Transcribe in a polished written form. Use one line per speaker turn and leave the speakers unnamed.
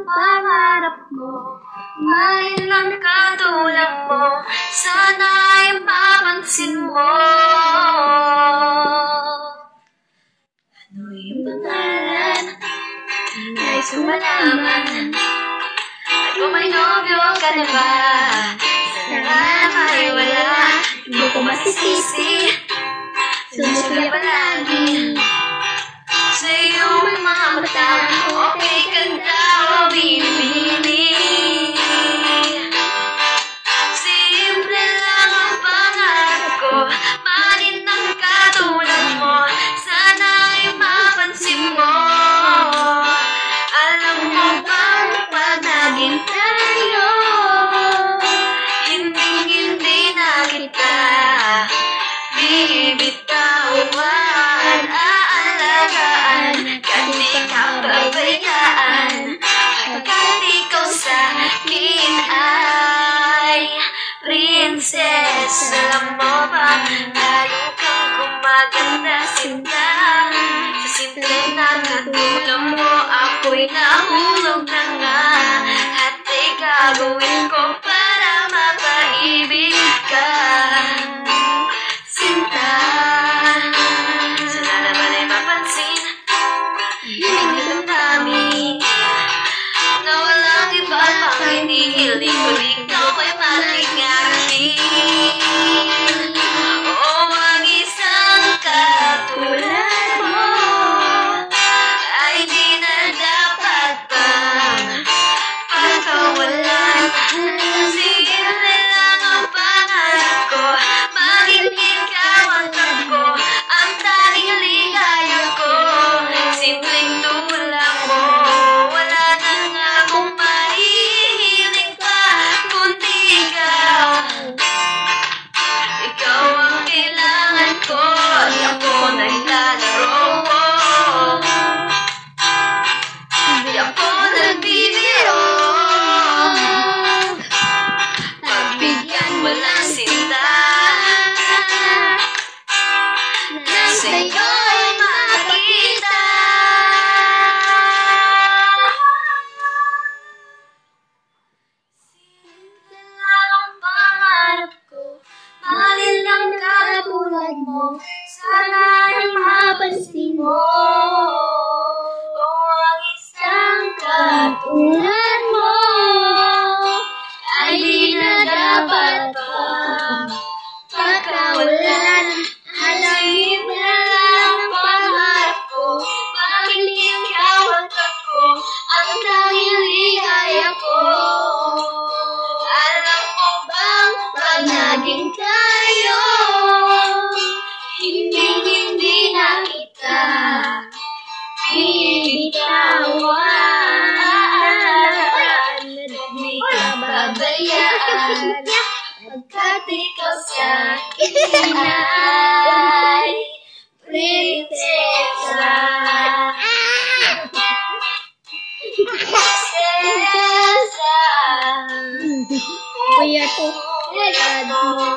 pangarap mo. May lang katulad mo, sana'y mapansin mo. Ano yung pangalan? Nais kong malaman. At kung may nobyo ka na ba? Sana ay wala, hindi ko masisisi. Sumusuya palagi sa iyong mga mata. Okay ganda o binibini. Simple lang ang pangarap ko, manin ang katulad mo. Sana ay mapansin mo. Alam mo bang pag naging tayo, hindi na kita bibitawan, aalagaan, kahit di ka pabayaan. Pagkat ikaw sa akin ay princess. Alam mo ba, lalo kang gumaganda sinta. Sa simple na katulad mo, ako'y nahulog na nga. At ay gagawin ko para mapaibig ka. Sinta, sana naman ay mapansin yung damdamin na walang iba pang hinihiling ko. Ikaw ay maring akin. Oo, ang isang katulad mo ay di na dapat pang pagkawalan. Simple lang ang pangarap ko, maging ikaw ang ko, ang tanging ligaya ko. Simpleng tulad mo, wala na nga akong mahihiling pa, kundi ikaw. Ikaw ang kailangan ko, at ako naglalaro. Di ako nagbibiro. Pagbigyan mo lang sinta, na sa'yo'y makita. Simple lang ang pangarap ko, mahalin lang katulad mo. Sana'y mapansin mo. O ang isang katulad mo ay di na dapat pang pagkawalan. Alamin mo lang ang pangarap ko, bakit ikaw ang ako, ang tanging ligaya ko. Alam mo bang pag naging tayo, hindi na kita bibitawan. Di ka babayaan, pagkat ikaw sa akin ay prinsesa. Prinsesa. Kuya ko, tulad mo.